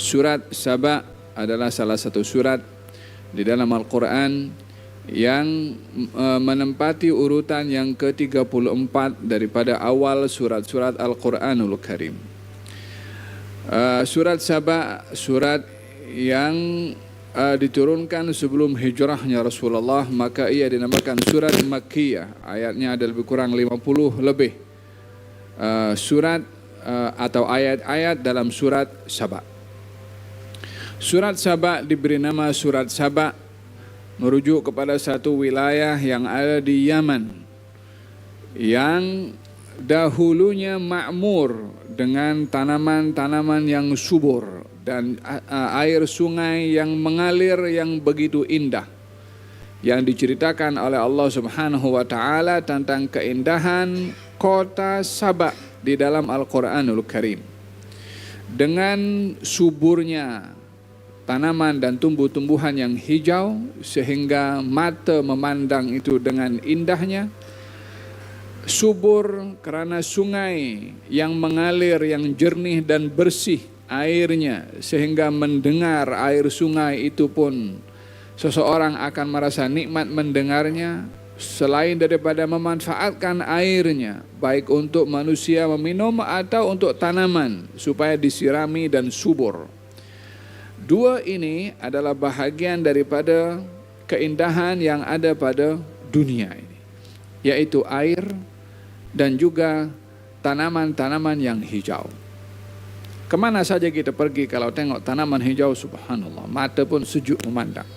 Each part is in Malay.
Surat Saba adalah salah satu surat di dalam Al-Quran yang menempati urutan yang ke-34 daripada awal surat-surat Al-Quranul Karim. Surat Saba, surat yang diturunkan sebelum hijrahnya Rasulullah, maka ia dinamakan surat Makkiyah. Ayatnya ada lebih kurang 50 lebih surat atau ayat-ayat dalam surat Saba. Surat Saba diberi nama surat Saba merujuk kepada satu wilayah yang ada di Yaman yang dahulunya makmur dengan tanaman-tanaman yang subur dan air sungai yang mengalir yang begitu indah, yang diceritakan oleh Allah Subhanahu wa taala tentang keindahan kota Saba di dalam Al-Qur'anul Karim. Dengan suburnya tanaman dan tumbuh-tumbuhan yang hijau sehingga mata memandang itu dengan indahnya. Subur karena sungai yang mengalir yang jernih dan bersih airnya sehingga mendengar air sungai itu pun seseorang akan merasa nikmat mendengarnya, selain daripada memanfaatkan airnya baik untuk manusia meminum atau untuk tanaman supaya disirami dan subur. Dua ini adalah bahagian daripada keindahan yang ada pada dunia ini, yaitu air dan juga tanaman-tanaman yang hijau. Kemana saja kita pergi kalau tengok tanaman hijau, subhanallah, mata pun sejuk memandang.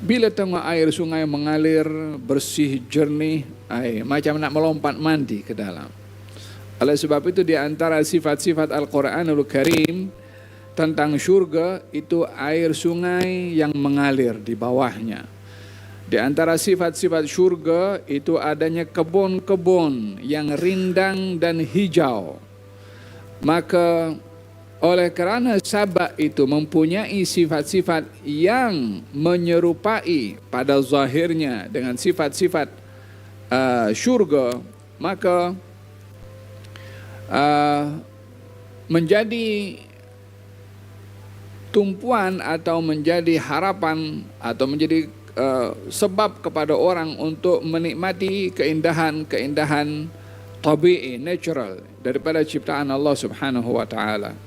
Bila tengok air sungai mengalir bersih jernih, macam nak melompat mandi ke dalam. Oleh sebab itu di antara sifat-sifat Al-Quranul Karim tentang syurga itu air sungai yang mengalir di bawahnya. Di antara sifat-sifat syurga itu adanya kebun-kebun yang rindang dan hijau. Maka oleh kerana Saba itu mempunyai sifat-sifat yang menyerupai pada zahirnya dengan sifat-sifat syurga, maka menjadi tumpuan atau menjadi harapan atau menjadi sebab kepada orang untuk menikmati keindahan tabi'i, natural daripada ciptaan Allah Subhanahu wa taala.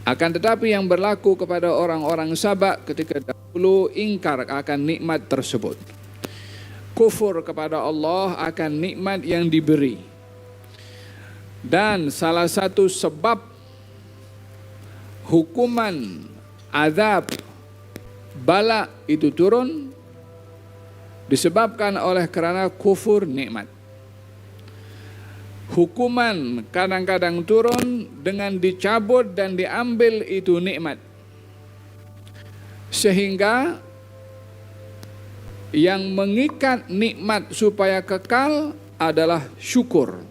Akan tetapi yang berlaku kepada orang-orang Saba ketika dahulu ingkar akan nikmat tersebut. Kufur kepada Allah akan nikmat yang diberi. Dan salah satu sebab hukuman azab bala itu turun disebabkan oleh kerana kufur nikmat. Hukuman kadang-kadang turun dengan dicabut dan diambil itu nikmat. Sehingga yang mengikat nikmat supaya kekal adalah syukur.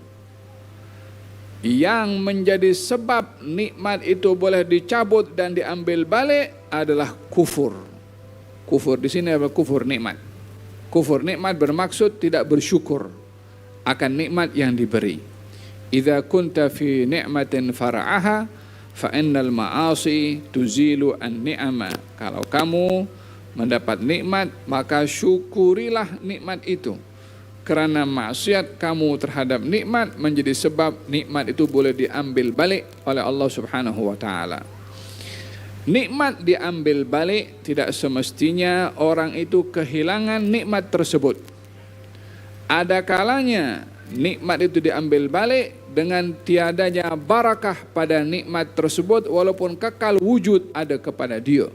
Yang menjadi sebab nikmat itu boleh dicabut dan diambil balik adalah kufur. Kufur di sini adalah kufur nikmat. Kufur nikmat bermaksud tidak bersyukur akan nikmat yang diberi. Idza kunta fi ni'matin fara'aha fa innal ma'asi tuzilu an-ni'ama. Kalau kamu mendapat nikmat, maka syukurilah nikmat itu. Kerana maksiat kamu terhadap nikmat menjadi sebab nikmat itu boleh diambil balik oleh Allah Subhanahu wa taala. Nikmat diambil balik tidak semestinya orang itu kehilangan nikmat tersebut. Ada kalanya nikmat itu diambil balik dengan tiadanya barakah pada nikmat tersebut walaupun kekal wujud ada kepada dia.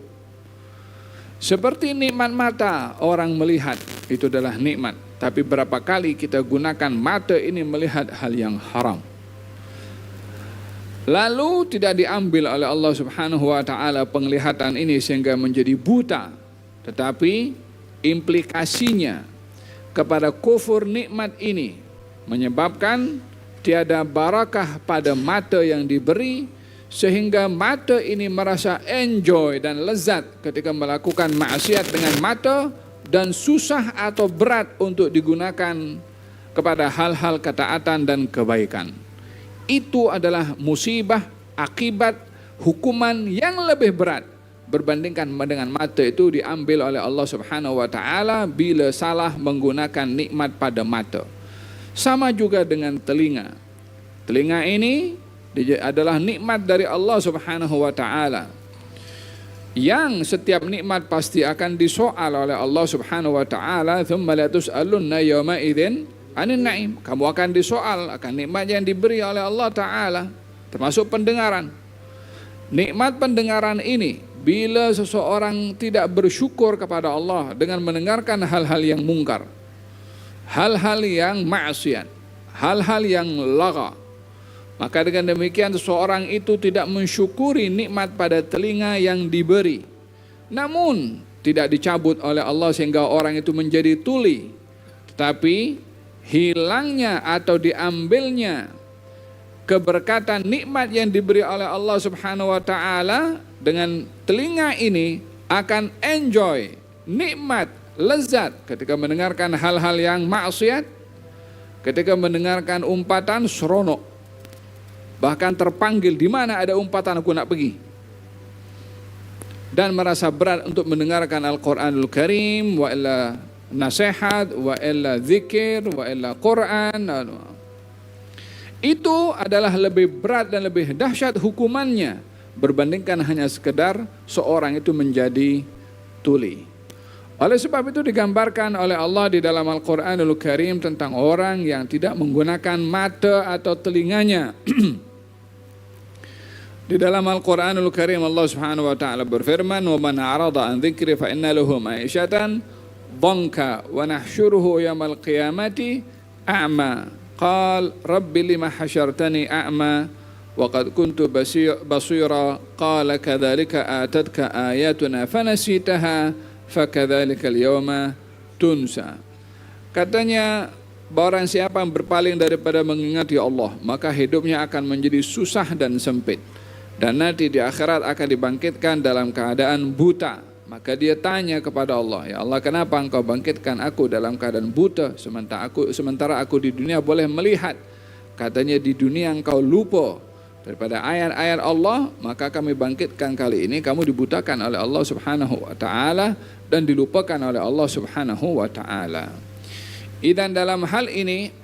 Seperti nikmat mata, orang melihat itu adalah nikmat. Tapi berapa kali kita gunakan mata ini melihat hal yang haram. Lalu tidak diambil oleh Allah Subhanahu wa taala penglihatan ini sehingga menjadi buta. Tetapi implikasinya kepada kufur nikmat ini menyebabkan tiada barakah pada mata yang diberi, sehingga mata ini merasa enjoy dan lezat ketika melakukan maksiat dengan mata, dan susah atau berat untuk digunakan kepada hal-hal ketaatan dan kebaikan. Itu adalah musibah akibat hukuman yang lebih berat berbandingkan dengan mata itu diambil oleh Allah Subhanahu wa taala bila salah menggunakan nikmat pada mata. Sama juga dengan telinga. Telinga ini adalah nikmat dari Allah Subhanahu wa taala, yang setiap nikmat pasti akan disoal oleh Allah Subhanahu wa taala, "Tsumma la tus'alunna yawma idzin 'anil na'im." Kamu akan disoal akan nikmat yang diberi oleh Allah taala, termasuk pendengaran. Nikmat pendengaran ini bila seseorang tidak bersyukur kepada Allah dengan mendengarkan hal-hal yang mungkar, hal-hal yang maksiat, hal-hal yang lagha, maka dengan demikian seseorang itu tidak mensyukuri nikmat pada telinga yang diberi. Namun tidak dicabut oleh Allah sehingga orang itu menjadi tuli. Tetapi hilangnya atau diambilnya keberkatan nikmat yang diberi oleh Allah Subhanahu wa taala, dengan telinga ini akan enjoy nikmat, lezat ketika mendengarkan hal-hal yang maksiat, ketika mendengarkan umpatan seronok. Bahkan terpanggil, di mana ada umpatan aku nak pergi. Dan merasa berat untuk mendengarkan Al-Quranul Karim, wa illa nasihat, wa illa zikir, wa illa Quran. Itu adalah lebih berat dan lebih dahsyat hukumannya berbandingkan hanya sekedar seorang itu menjadi tuli. Oleh sebab itu digambarkan oleh Allah di dalam Al-Quranul Karim tentang orang yang tidak menggunakan mata atau telinganya. Di dalam Al-Quranul Karim Allah Subhanahu wa taala berfirman, "Wa man a'rada an dzikri fa inna lahu ma'isyatan dhanka wa nahsyuruhu yaumal qiyamati a'ma. Qal rabbi lima hasyartani a'ma wa qad kuntu basira. Qala kadzalika atatka ayatuna fanasitaha fakadzalika al-yawma tunsa." Katanya, barang siapa yang berpaling daripada mengingati Allah, maka hidupnya akan menjadi susah dan sempit, dan nanti di akhirat akan dibangkitkan dalam keadaan buta. Maka dia tanya kepada Allah, "Ya Allah, kenapa engkau bangkitkan aku dalam keadaan buta sementara aku di dunia boleh melihat?" Katanya, "Di dunia engkau lupa daripada ayat-ayat Allah, maka kami bangkitkan kali ini kamu dibutakan oleh Allah Subhanahu wa taala dan dilupakan oleh Allah Subhanahu wa taala." Dan dalam hal ini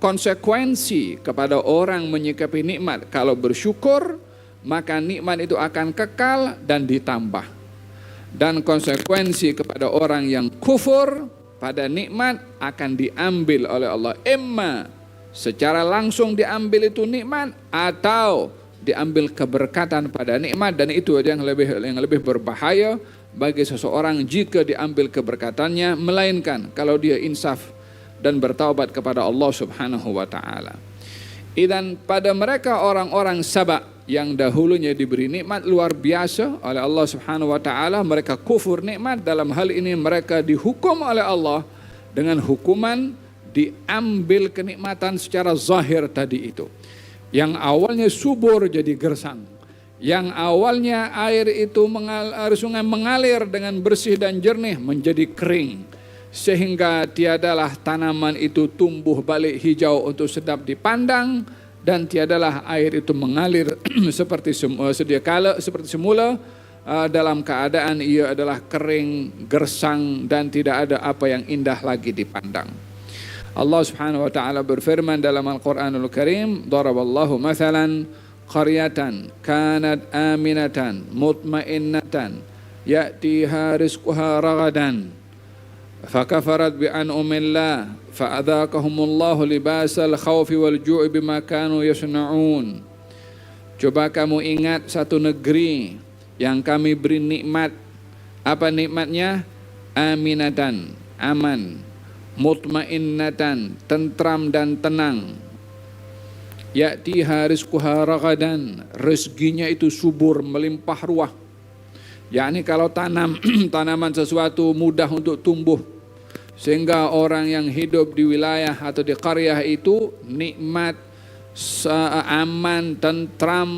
konsekuensi kepada orang menyikapi nikmat, kalau bersyukur maka nikmat itu akan kekal dan ditambah. Dan konsekuensi kepada orang yang kufur pada nikmat akan diambil oleh Allah. Imma secara langsung diambil itu nikmat, atau diambil keberkatan pada nikmat, dan itu yang lebih berbahaya bagi seseorang jika diambil keberkatannya, melainkan kalau dia insaf dan bertaubat kepada Allah Subhanahu wa taala. Dan pada mereka orang-orang Saba yang dahulunya diberi nikmat luar biasa oleh Allah Subhanahu wa taala, mereka kufur nikmat. Dalam hal ini mereka dihukum oleh Allah dengan hukuman diambil kenikmatan secara zahir tadi itu. Yang awalnya subur jadi gersang. Yang awalnya air itu sungai mengalir dengan bersih dan jernih menjadi kering, sehingga tiadalah tanaman itu tumbuh balik hijau untuk sedap dipandang, dan tiadalah air itu mengalir seperti semula, dalam keadaan ia adalah kering, gersang, dan tidak ada apa yang indah lagi dipandang. Allah Subhanahu wa taala berfirman dalam Al-Qur'anul Karim, "Daraballahu mathalan qaryatan kanat aminatan mutmainnatan ya'tiha rizquha ragadan fakafarat bi'an'umillah fa'adzaqahumullahu libasal khawfi wal ju'i bima kanu yasna'un." Coba kamu ingat satu negeri yang kami beri nikmat. Apa nikmatnya? Aminatan, aman, mutmainnatan, tentram dan tenang. Ya'tiha rizquha ragadan, rezekinya itu subur, melimpah ruah. Yakni kalau tanaman sesuatu mudah untuk tumbuh, sehingga orang yang hidup di wilayah atau di qaryah itu nikmat, aman, tentram,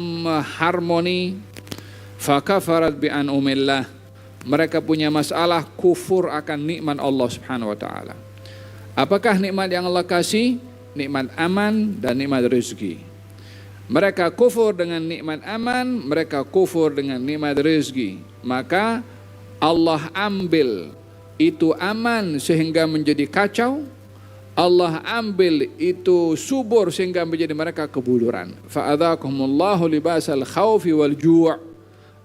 harmoni. Fakafarat bi'an'umillah, mereka punya masalah kufur akan nikmat Allah Subhanahu wa taala. Apakah nikmat yang Allah kasih? Nikmat aman dan nikmat rezeki. Mereka kufur dengan nikmat aman, mereka kufur dengan nikmat rezeki. Maka Allah ambil itu aman sehingga menjadi kacau, Allah ambil itu subur sehingga menjadi mereka kebuluran. Fa'adzakumullahu libasal khaufi wal ju'.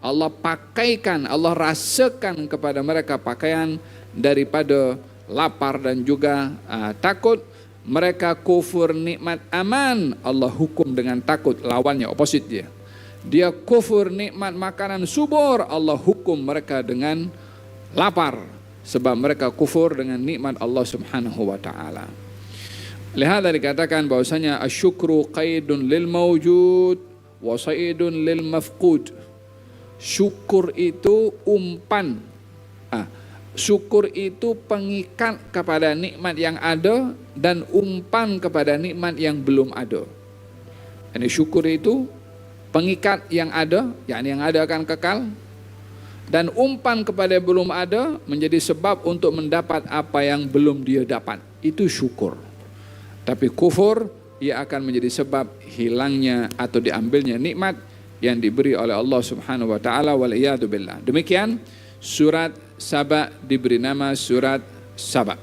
Allah pakaikan, Allah rasakan kepada mereka pakaian daripada lapar dan juga takut. Mereka kufur nikmat aman, Allah hukum dengan takut, lawannya opposite dia. Dia kufur nikmat makanan subur, Allah hukum mereka dengan lapar, sebab mereka kufur dengan nikmat Allah Subhanahu wa taala. Lihat dikatakan bahwasanya asyukru qaidun lil mawjud wa saidun lil mafqud. Syukur itu umpan. Syukur itu pengikat kepada nikmat yang ada dan umpan kepada nikmat yang belum ada. Ini syukur itu pengikat yang ada, yakni yang ada akan kekal, dan umpan kepada yang belum ada menjadi sebab untuk mendapat apa yang belum dia dapat. Itu syukur. Tapi kufur, ia akan menjadi sebab hilangnya atau diambilnya nikmat yang diberi oleh Allah Subhanahu wa taala, wal iyadu billah. Demikian surat Saba diberi nama surat Saba.